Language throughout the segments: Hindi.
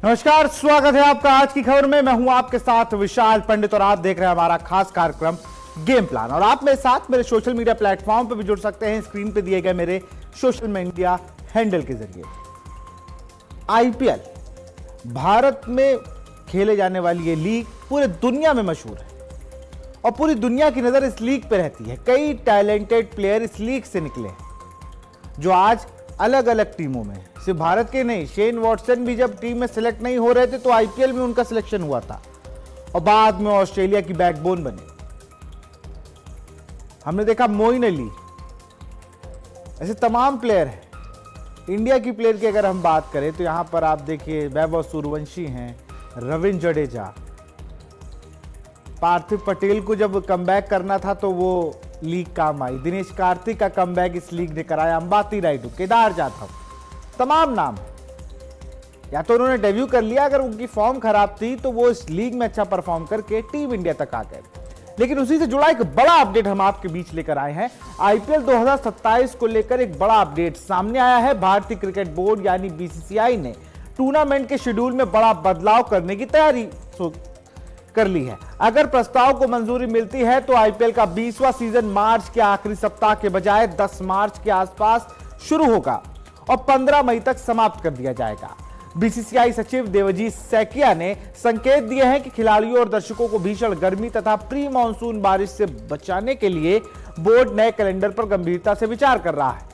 नमस्कार, स्वागत है आपका आज की खबर में। मैं हूं आपके साथ विशाल पंडित और आप देख रहे हैं हमारा खास कार्यक्रम गेम प्लान। और आप मेरे साथ मेरे सोशल मीडिया प्लेटफॉर्म पर भी जुड़ सकते हैं, स्क्रीन पे दिए गए मेरे सोशल मीडिया हैंडल के जरिए। आईपीएल भारत में खेले जाने वाली ये लीग पूरे दुनिया में मशहूर है और पूरी दुनिया की नजर इस लीग पे रहती है। कई टैलेंटेड प्लेयर इस लीग से निकले हैं जो आज अलग अलग टीमों में, सिर्फ भारत के नहीं, शेन वॉटसन भी जब टीम में सिलेक्ट नहीं हो रहे थे तो आईपीएल में उनका सिलेक्शन हुआ था और बाद में ऑस्ट्रेलिया की बैकबोन बने। हमने देखा मोइन अली, ऐसे तमाम प्लेयर हैं। इंडिया की प्लेयर की अगर हम बात करें तो यहां पर आप देखिए वैभव सूर्यवंशी हैं, रविंद्र जडेजा। पार्थिव पटेल को जब कमबैक करना था तो वो लीग काम आई। दिनेश कार्तिक का कमबैक इस लीग ने कराया। अंबाती रायडू, केदार जाधव, तमाम नाम है। या तो उन्होंने डेब्यू कर लिया, अगर उनकी फॉर्म खराब थी तो वो इस लीग में अच्छा परफॉर्म करके टीम इंडिया तक आ गए। लेकिन उसी से जुड़ा एक बड़ा अपडेट हम आपके बीच लेकर आए हैं। आईपीएल 2027 को लेकर एक बड़ा अपडेट सामने आया है। भारतीय क्रिकेट बोर्ड यानी बीसीसीआई ने टूर्नामेंट के शेड्यूल में बड़ा बदलाव करने की तैयारी कर ली है। अगर प्रस्ताव को मंजूरी मिलती है तो आईपीएल का 20वां सीजन मार्च के आखिरी सप्ताह के बजाय 10 मार्च के आसपास शुरू होगा और 15 मई तक समाप्त कर दिया जाएगा। बीसीसीआई सचिव देवजीत सैकिया ने संकेत दिए हैं कि खिलाड़ियों और दर्शकों को भीषण गर्मी तथा प्री मानसून बारिश से बचाने के लिए बोर्ड नए कैलेंडर पर गंभीरता से विचार कर रहा है।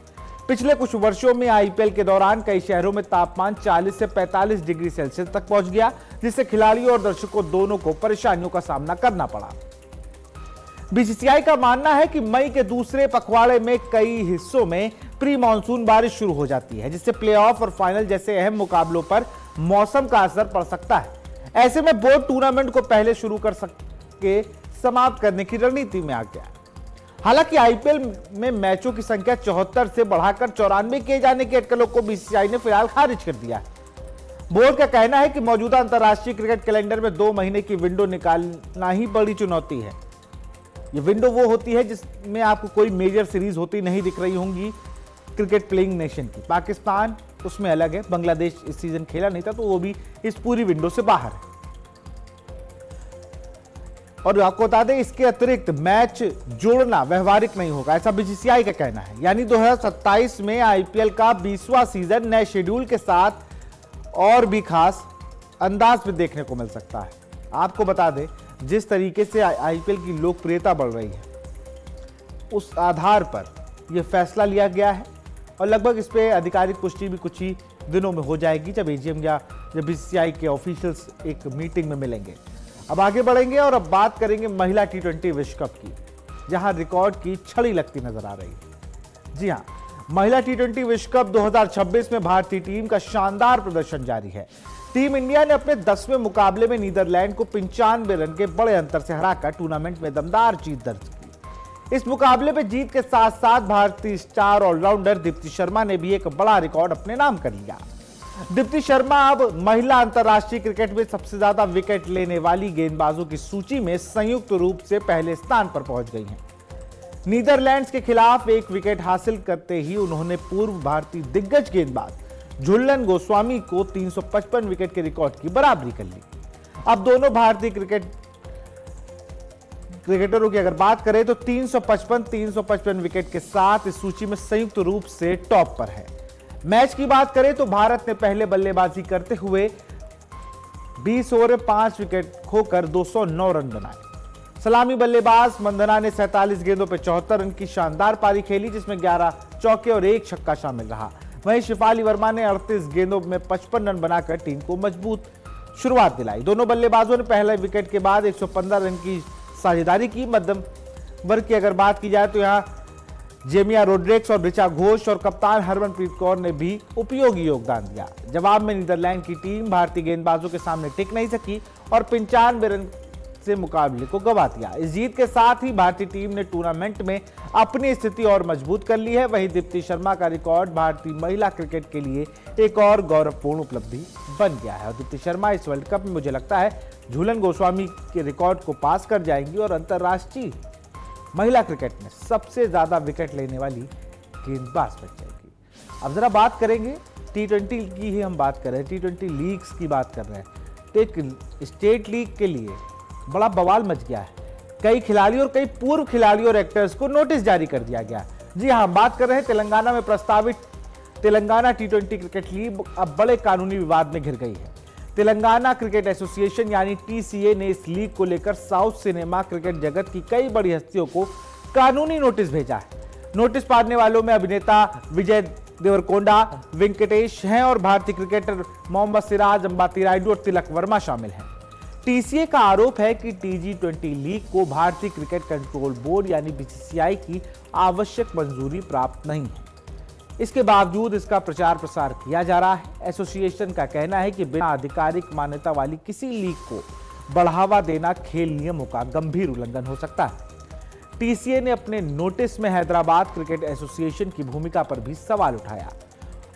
पिछले कुछ वर्षों में आईपीएल के दौरान कई शहरों में तापमान 40 से 45 डिग्री सेल्सियस तक पहुंच गया, जिससे खिलाड़ियों और दर्शकों दोनों को परेशानियों का सामना करना पड़ा। बीसीसीआई का मानना है कि मई के दूसरे पखवाड़े में कई हिस्सों में प्री मानसून बारिश शुरू हो जाती है, जिससे प्लेऑफ और फाइनल जैसे अहम मुकाबलों पर मौसम का असर पड़ सकता है। ऐसे में बोर्ड टूर्नामेंट को पहले शुरू कर सके समाप्त करने की रणनीति में आ गया। हालांकि आईपीएल में मैचों की संख्या 74 से बढ़ाकर 94 किए जाने की अटकलों को बीसीसीआई ने फिलहाल खारिज कर दिया है। बोर्ड का कहना है कि मौजूदा अंतर्राष्ट्रीय क्रिकेट कैलेंडर में 2 महीने की विंडो निकालना ही बड़ी चुनौती है। ये विंडो वो होती है जिसमें आपको कोई मेजर सीरीज होती नहीं दिख रही होंगी क्रिकेट प्लेइंग नेशन की। पाकिस्तान उसमें अलग है, बांग्लादेश इस सीजन खेला नहीं था तो वो भी इस पूरी विंडो से बाहर है। और आपको बता दें, इसके अतिरिक्त मैच जोड़ना व्यवहारिक नहीं होगा, ऐसा बीसीसीआई का कहना है। यानी 2027 में आईपीएल का 20वां सीजन नए शेड्यूल के साथ और भी खास अंदाज में देखने को मिल सकता है। आपको बता दें, जिस तरीके से आईपीएल की लोकप्रियता बढ़ रही है, उस आधार पर यह फैसला लिया गया है और लगभग इस पे आधिकारिक पुष्टि भी कुछ ही दिनों में हो जाएगी, जब एजीएम या जब बीसीसीआई के ऑफिशियल्स एक मीटिंग में मिलेंगे। अब आगे बढ़ेंगे और अब बात करेंगे महिला टी20 विश्व कप की, जहां रिकॉर्ड की छड़ी लगती नजर आ रही है। जी हां, महिला टी20 विश्व कप 2026 में भारतीय टीम का शानदार प्रदर्शन जारी है। टीम इंडिया ने अपने 10वें मुकाबले में नीदरलैंड को 95 रन के बड़े अंतर से हराकर टूर्नामेंट में दमदार जीत दर्ज की। इस मुकाबले में जीत के साथ साथ भारतीय स्टार ऑलराउंडर दीप्ति शर्मा ने भी एक बड़ा रिकॉर्ड अपने नाम कर लिया। दीप्ति शर्मा अब महिला अंतर्राष्ट्रीय क्रिकेट में सबसे ज्यादा विकेट लेने वाली गेंदबाजों की सूची में संयुक्त रूप से पहले स्थान पर पहुंच गई हैं। नीदरलैंड्स के खिलाफ एक विकेट हासिल करते ही उन्होंने पूर्व भारतीय दिग्गज गेंदबाज झुलन गोस्वामी को 355 विकेट के रिकॉर्ड की बराबरी कर ली। अब दोनों भारतीय क्रिकेटरों की अगर बात करें तो 355 विकेट के साथ इस सूची में संयुक्त रूप से टॉप पर है। मैच की बात करें तो भारत ने पहले बल्लेबाजी करते हुए 20 ओवर में 5 विकेट खोकर 209 रन बनाए। सलामी बल्लेबाज मंदना ने 47 गेंदों पर 74 रन की शानदार पारी खेली, जिसमें 11 चौके और 1 छक्का शामिल रहा। वहीं शिफाली वर्मा ने 38 गेंदों में 55 रन बनाकर टीम को मजबूत शुरुआत दिलाई। दोनों बल्लेबाजों ने पहले विकेट के बाद 115 रन की साझेदारी की। मध्यम वर्ग की अगर बात की जाए तो यहां जेमिया रोड्रिग्स और ऋचा घोष और कप्तान हरमनप्रीत कौर ने भी उपयोगी योगदान दिया। जवाब में नीदरलैंड की टीम भारतीय गेंदबाजों के सामने टिक नहीं सकी और 95 रन से मुकाबले को गंवा दिया। इस जीत के साथ ही भारतीय टीम ने टूर्नामेंट में अपनी स्थिति और मजबूत कर ली है। वहीं दीप्ति शर्मा का रिकॉर्ड भारतीय महिला क्रिकेट के लिए एक और गौरवपूर्ण उपलब्धि बन गया है और दीप्ति शर्मा इस वर्ल्ड कप में मुझे लगता है झूलन गोस्वामी के रिकॉर्ड को पास कर जाएंगी और अंतर्राष्ट्रीय महिला क्रिकेट में सबसे ज्यादा विकेट लेने वाली गेंदबाज बन जाएगी। अब जरा बात करेंगे T20 की ही हम बात कर रहे हैं, T20 लीग्स की बात कर रहे हैं, तो एक स्टेट लीग के लिए बड़ा बवाल मच गया है। कई खिलाड़ी और कई पूर्व खिलाड़ी और एक्टर्स को नोटिस जारी कर दिया गया। जी हाँ, हम बात कर रहे हैं तेलंगाना में प्रस्तावित तेलंगाना T20 क्रिकेट लीग अब बड़े कानूनी विवाद में घिर गई है। तेलंगाना क्रिकेट एसोसिएशन यानी TCA ने इस लीग को लेकर साउथ सिनेमा क्रिकेट जगत की कई बड़ी हस्तियों को कानूनी नोटिस भेजा है। नोटिस पाने वालों में अभिनेता विजय देवरकोंडा, वेंकटेश हैं और भारतीय क्रिकेटर मोहम्मद सिराज, अंबाती रायडू और तिलक वर्मा शामिल हैं। TCA का आरोप है कि TG20 लीग को भारतीय क्रिकेट कंट्रोल बोर्ड यानी BCCI की आवश्यक मंजूरी प्राप्त नहीं है। इसके बावजूद इसका प्रचार प्रसार किया जा रहा है। एसोसिएशन का कहना है कि बिना आधिकारिक मान्यता वाली किसी लीग को बढ़ावा देना खेल नियमों का गंभीर उल्लंघन हो सकता है। TCA ने अपने नोटिस में हैदराबाद क्रिकेट एसोसिएशन की भूमिका पर भी सवाल उठाया।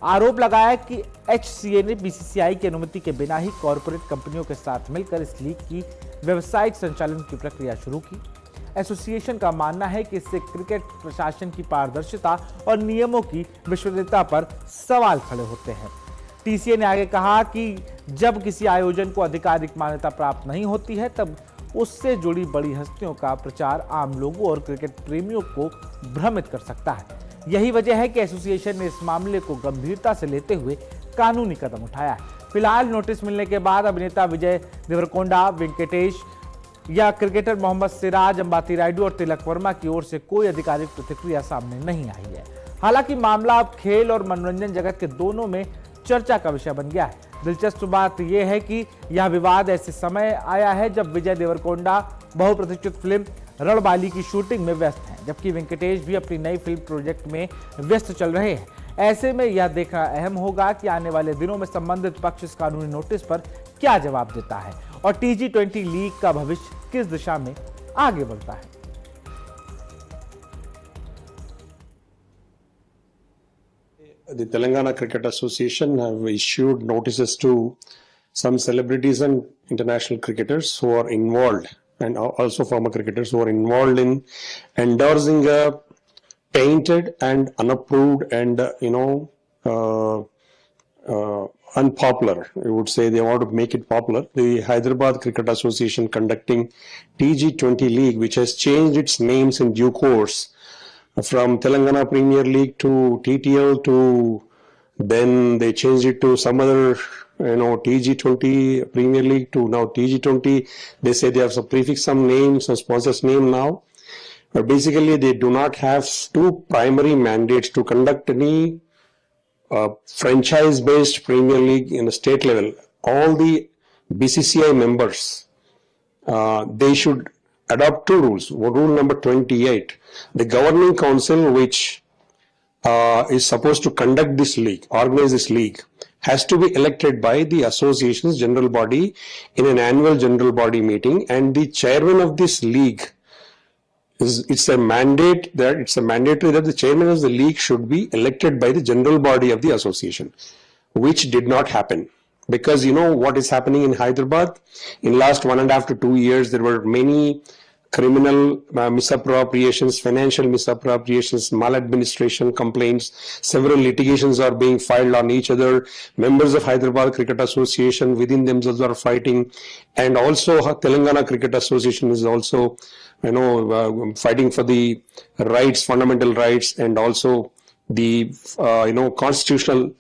आरोप लगाया कि HCA ने BCCI की अनुमति के बिना ही कॉरपोरेट कंपनियों के साथ मिलकर इस लीग की व्यावसायिक संचालन की प्रक्रिया शुरू की। एसोसिएशन का मानना है कि इससे क्रिकेट प्रशासन की पारदर्शिता और नियमों की विश्वसनीयता पर सवाल खड़े होते हैं। TCA ने आगे कहा कि जब किसी आयोजन को आधिकारिक मान्यता प्राप्त नहीं होती है, तब उससे जुड़ी बड़ी हस्तियों का प्रचार आम लोगों और क्रिकेट प्रेमियों को भ्रमित कर सकता है। यही वजह है कि एसोसिएशन ने इस मामले को गंभीरता से लेते हुए कानूनी कदम उठाया है। फिलहाल नोटिस मिलने के बाद अभिनेता विजय देवरकोंडा, वेंकटेश या क्रिकेटर मोहम्मद सिराज, अंबाती रायडू और तिलक वर्मा की ओर से कोई आधिकारिक प्रतिक्रिया सामने नहीं आई है। हालांकि मामला अब खेल और मनोरंजन जगत के दोनों में चर्चा का विषय बन गया है। दिलचस्प बात यह है कि यह विवाद ऐसे समय आया है जब विजय देवरकोंडा बहुप्रतीक्षित फिल्म रणबाली की शूटिंग में व्यस्त हैं, जबकि वेंकटेश भी अपनी नई फिल्म प्रोजेक्ट में व्यस्त चल रहे हैं। ऐसे में यह देखना अहम होगा कि आने वाले दिनों में संबंधित पक्ष इस कानूनी नोटिस पर क्या जवाब देता है और TG20 लीग का भविष्य किस दिशा में आगे बढ़ता है। The Telangana Cricket Association have issued notices to some celebrities and international cricketers who are involved, and also former cricketers who are involved in endorsing a tainted and unapproved and unpopular. I would say they want to make it popular. The Hyderabad Cricket Association conducting TG20 League, which has changed its names in due course from Telangana Premier League to TTL to then they changed it to some other TG20 Premier League to now TG20. They say they have some prefix some name, some sponsor's name now. But basically they do not have two primary mandates to conduct any franchise-based Premier League in the state level. All the BCCI members, they should adopt two rules. Rule number 28, the governing council which is supposed to conduct this league, organize this league, has to be elected by the association's general body in an annual general body meeting, and the chairman of this league it's a mandatory that the chairman of the league should be elected by the general body of the association, which did not happen. Because you know what is happening in Hyderabad? In last 1.5 to 2 years, there were many criminal misappropriations, financial misappropriations, maladministration complaints. Several litigations are being filed on each other. Members of Hyderabad Cricket Association within themselves are fighting, and also Telangana Cricket Association is also, fighting for the rights, fundamental rights, and also the constitutional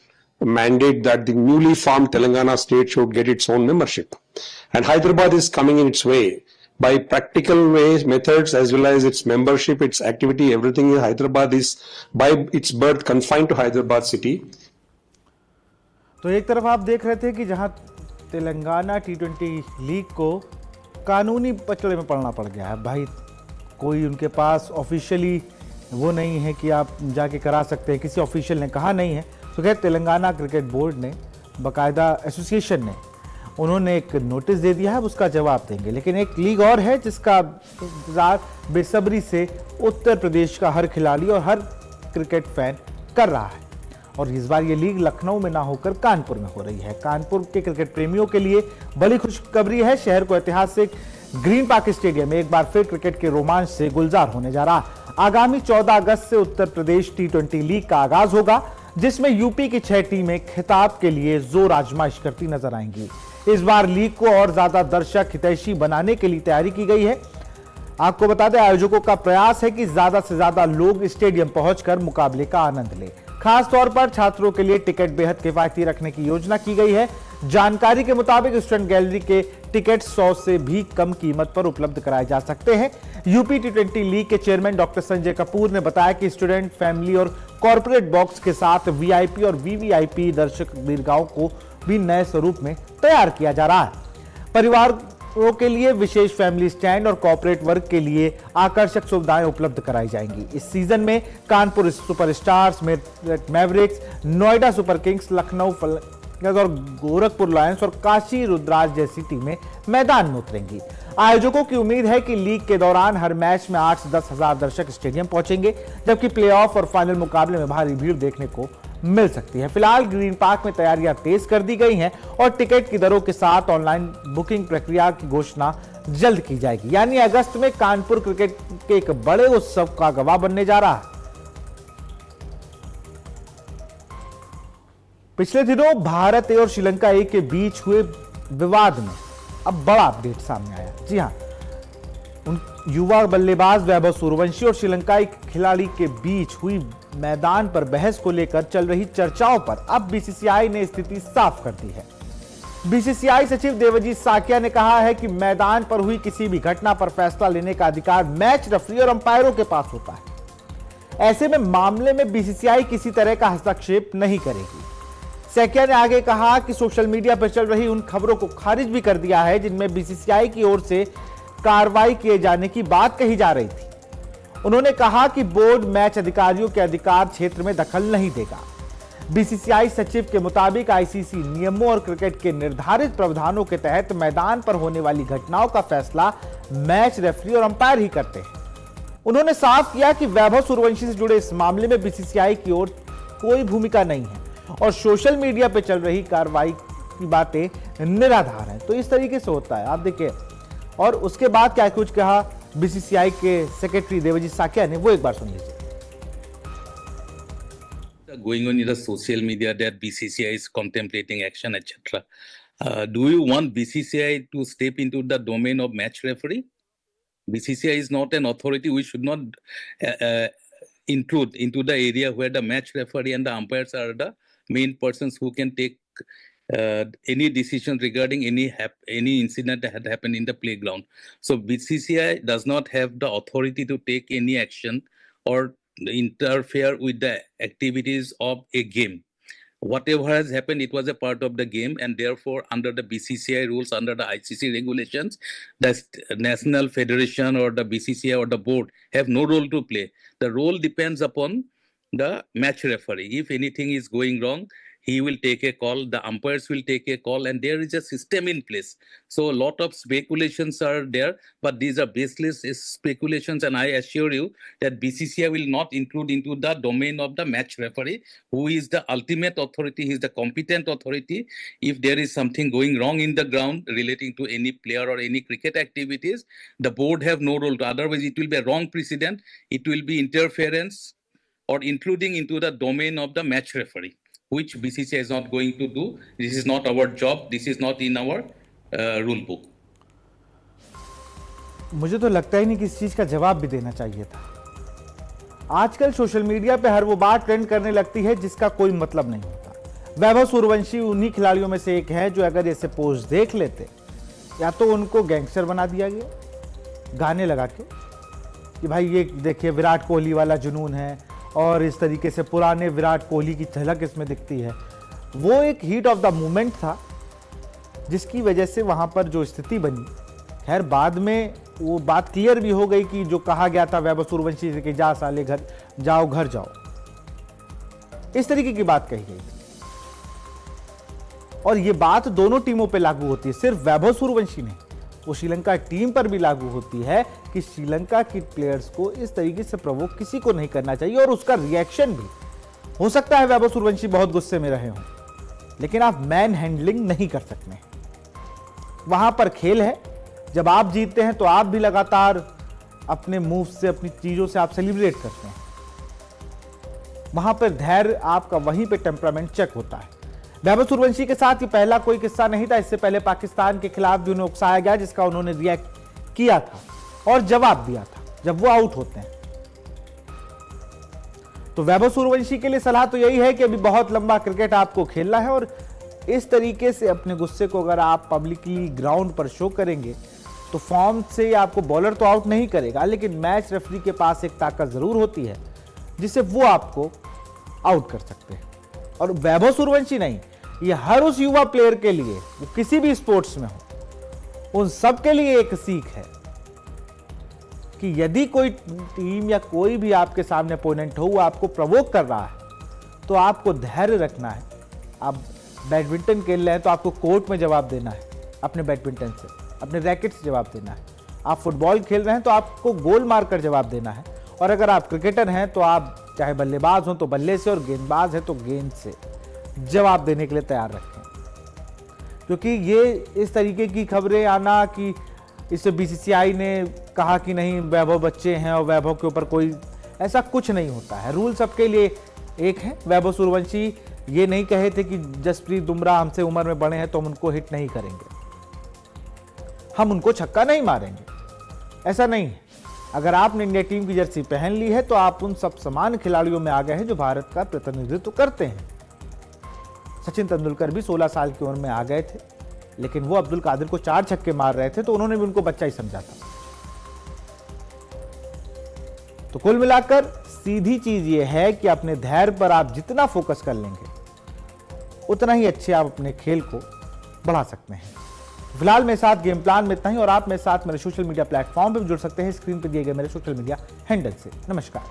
mandate that the newly formed Telangana state should get its own membership. And Hyderabad is coming in its way by practical ways, methods, as well as its membership, its activity. Everything in Hyderabad is by its birth confined to Hyderabad city. तो एक तरफ आप देख रहे थे कि जहां तेलंगाना T20 लीग को कानूनी पचड़े में पड़ना पड़ गया है। भाई कोई उनके पास ऑफिशियली वो नहीं है कि आप जाके करा सकते हैं, किसी ऑफिशियल ने कहा नहीं है। तो खैर तेलंगाना क्रिकेट बोर्ड ने, बाकायदा एसोसिएशन ने, उन्होंने एक नोटिस दे दिया है, उसका जवाब देंगे। लेकिन एक लीग और है जिसका इंतजार बेसब्री से उत्तर प्रदेश का हर खिलाड़ी और हर क्रिकेट फैन कर रहा है, और इस बार ये लीग लखनऊ में ना होकर कानपुर में हो रही है। कानपुर के क्रिकेट प्रेमियों के लिए बड़ी खुशखबरी है। शहर को ऐतिहासिक ग्रीन पार्क स्टेडियम में एक बार फिर क्रिकेट के रोमांच से गुलजार होने जा रहा। आगामी 14 अगस्त से उत्तर प्रदेश T20 लीग का आगाज होगा। जिसमें यूपी की 6 टीमें खिताब के लिए जोर आजमाइश करती नजर आएंगी। इस बार लीग को और ज्यादा दर्शक हितैषी बनाने के लिए तैयारी की गई है। आपको बता दें, आयोजकों का प्रयास है कि ज्यादा से ज्यादा लोग स्टेडियम पहुंचकर मुकाबले का आनंद लें। खास तौर पर छात्रों के लिए टिकट बेहद किफायती रखने की योजना की गई है। जानकारी के मुताबिक स्टूडेंट गैलरी के टिकट 100 से भी कम कीमत पर उपलब्ध कराए जा सकते हैं। यूपी T20 लीग के चेयरमैन डॉक्टर संजय कपूर ने बताया कि स्टूडेंट, फैमिली और कॉर्पोरेट बॉक्स के साथ वीआईपी और वीवीआईपी दर्शक दीर्घाओं को भी नए स्वरूप में तैयार किया जा रहा है। परिवारों के लिए विशेष फैमिली स्टैंड और कॉर्पोरेट वर्ग के लिए आकर्षक सुविधाएं उपलब्ध कराई जाएंगी। इस सीजन में Kanpur superstars, Mavericks, Noida super Kings, Lucknow और गोरखपुर लायंस और काशी रुद्राज जैसी टीमें मैदान में उतरेंगी। आयोजकों की उम्मीद है कि लीग के दौरान हर मैच में 8 से 10 हजार दर्शक स्टेडियम पहुंचेंगे, जबकि प्लेऑफ और फाइनल मुकाबले में भारी भीड़ देखने को मिल सकती है। फिलहाल ग्रीन पार्क में तैयारियां तेज कर दी गई हैं और टिकट की दरों के साथ ऑनलाइन बुकिंग प्रक्रिया की घोषणा जल्द की जाएगी। यानी अगस्त में कानपुर क्रिकेट के एक बड़े उत्सव का गवाह बनने जा रहा है। पिछले दिनों भारत ए और श्रीलंका ए के बीच हुए विवाद में अब बड़ा अपडेट सामने आया। जी हां, उन युवा बल्लेबाज वैभव सूर्यवंशी और श्रीलंकाई खिलाड़ी के बीच हुई मैदान पर बहस को लेकर चल रही चर्चाओं पर अब बीसीसीआई ने स्थिति साफ कर दी है। बीसीसीआई सचिव देवजीत साकिया ने कहा है कि मैदान पर हुई किसी भी घटना पर फैसला लेने का अधिकार मैच रेफरी और अंपायरों के पास होता है। ऐसे में मामले में बीसीसीआई किसी तरह का हस्तक्षेप नहीं करेगी। सैकिया ने आगे कहा कि सोशल मीडिया पर चल रही उन खबरों को खारिज भी कर दिया है जिनमें बीसीसीआई की ओर से कार्रवाई किए जाने की बात कही जा रही थी। उन्होंने कहा कि बोर्ड मैच अधिकारियों के अधिकार क्षेत्र में दखल नहीं देगा। बीसीसीआई सचिव के मुताबिक आईसीसी नियमों और क्रिकेट के निर्धारित प्रावधानों के तहत मैदान पर होने वाली घटनाओं का फैसला मैच रेफरी और अंपायर ही करते हैं। उन्होंने साफ किया कि वैभव सूर्यवंशी से जुड़े इस मामले में बीसीसीआई की ओर कोई भूमिका नहीं है और सोशल मीडिया पर चल रही कार्रवाई की बातें निराधार हैं। तो इस तरीके से होता है, आप देखिए। और उसके बाद क्या कुछ कहा बीसीसीआई के सेक्रेटरी देवजीत साकिया ने, वो एक बार सुन लीजिए। Going on in the social media that BCCI is contemplating action, etc. Do you want BCCI to step into the domain of match referee? BCCI is not an authority. We should not intrude into the area where the match referee and the umpires are the main persons who can take any decision regarding any incident that had happened in the playground. So BCCI does not have the authority to take any action or interfere with the activities of a game. Whatever has happened, it was a part of the game, and therefore under the BCCI rules, under the ICC regulations, the National Federation or the BCCI or the board have no role to play. The role depends upon the match referee. If anything is going wrong, he will take a call, the umpires will take a call, and there is a system in place. So a lot of speculations are there, but these are baseless speculations, and I assure you that BCCI will not intrude into the domain of the match referee, who is the ultimate authority, he is the competent authority. If there is something going wrong in the ground relating to any player or any cricket activities, the board have no role. Otherwise, it will be a wrong precedent, it will be interference or intruding into the domain of the match referee, which BCCI is not going to do. This is not our job. This is not in our rule book. मुझे तो लगता ही नहीं कि इस चीज का जवाब भी देना चाहिए था। आजकल सोशल मीडिया पे हर वो बात ट्रेंड करने लगती है जिसका कोई मतलब नहीं होता। वैभव सूर्यवंशी उन्हीं खिलाड़ियों में से एक है जो अगर ऐसे पोस्ट देख लेते, या तो उनको गैंगस्टर बना दिया गया गाने लगा के कि भाई ये देखिए विराट कोहली वाला जुनून है, और इस तरीके से पुराने विराट कोहली की झलक इसमें दिखती है। वो एक हीट ऑफ द मोमेंट था जिसकी वजह से वहां पर जो स्थिति बनी, खैर बाद में वो बात क्लियर भी हो गई कि जो कहा गया था वैभव सूर्यवंशी से कि जा साले घर जाओ, घर जाओ, इस तरीके की बात कही गई। और ये बात दोनों टीमों पे लागू होती है, सिर्फ वैभव सूर्यवंशी नहीं, वो श्रीलंका टीम पर भी लागू होती है कि श्रीलंका की प्लेयर्स को इस तरीके से प्रोवोक किसी को नहीं करना चाहिए। और उसका रिएक्शन भी हो सकता है वैभव सूर्यवंशी बहुत गुस्से में रहे हों, लेकिन आप मैन हैंडलिंग नहीं कर सकते। वहां पर खेल है, जब आप जीतते हैं तो आप भी लगातार अपने मूव से, अपनी चीजों से आप सेलिब्रेट करते हैं। वहां पर धैर्य आपका वहीं पे टेम्परामेंट चेक होता है। वैभव सूर्यवंशी के साथ ये पहला कोई किस्सा नहीं था। इससे पहले पाकिस्तान के खिलाफ भी उन्हें उकसाया गया, जिसका उन्होंने रिएक्ट किया था और जवाब दिया था जब वो आउट होते हैं। तो वैभव सूर्यवंशी के लिए सलाह तो यही है कि अभी बहुत लंबा क्रिकेट आपको खेलना है और इस तरीके से अपने गुस्से को अगर आप पब्लिकली ग्राउंड पर शो करेंगे तो फॉर्म से आपको बॉलर तो आउट नहीं करेगा, लेकिन मैच रेफरी के पास एक ताकत जरूर होती है जिससे वो आपको आउट कर सकते हैं। और वैभव सूर्यवंशी नहीं, ये हर उस युवा प्लेयर के लिए, वो किसी भी स्पोर्ट्स में हो, उन सब के लिए एक सीख है कि यदि कोई टीम या कोई भी आपके सामने अपोनेंट हो, वो आपको प्रवोक कर रहा है तो आपको धैर्य रखना है। आप बैडमिंटन खेल रहे हैं तो आपको कोर्ट में जवाब देना है, अपने बैडमिंटन से, अपने रैकेट से जवाब देना है। आप फुटबॉल खेल रहे हैं तो आपको गोल मारकर जवाब देना है। और अगर आप क्रिकेटर हैं तो आप चाहे बल्लेबाज हो तो बल्ले से और गेंदबाज है तो गेंद से जवाब देने के लिए तैयार रखें। क्योंकि ये इस तरीके की खबरें आना कि इससे बीसीसीआई ने कहा कि नहीं वैभव बच्चे हैं और वैभव के ऊपर कोई, ऐसा कुछ नहीं होता है। रूल सबके लिए एक है। वैभव सूर्यवंशी ये नहीं कहे थे कि जसप्रीत बुमराह हमसे उम्र में बड़े हैं तो हम उनको हिट नहीं करेंगे, हम उनको छक्का नहीं मारेंगे, ऐसा नहीं है। अगर आपने इंडिया टीम की जर्सी पहन ली है तो आप उन सब समान खिलाड़ियों में आ गए हैं जो भारत का प्रतिनिधित्व करते हैं। सचिन तेंदुलकर भी 16 साल की उम्र में आ गए थे, लेकिन वो अब्दुल कादिर को 4 छक्के मार रहे थे तो उन्होंने भी उनको बच्चा ही समझा था। तो कुल मिलाकर सीधी चीज ये है कि अपने धैर्य पर आप जितना फोकस कर लेंगे उतना ही अच्छे आप अपने खेल को बढ़ा सकते हैं। फिलहाल मेरे साथ गेम प्लान में इतना ही और आप मेरे साथ मेरे सोशल मीडिया प्लेटफॉर्म पर भी जुड़ सकते हैं, स्क्रीन पर दिए गए मेरे सोशल मीडिया हैंडल से। नमस्कार।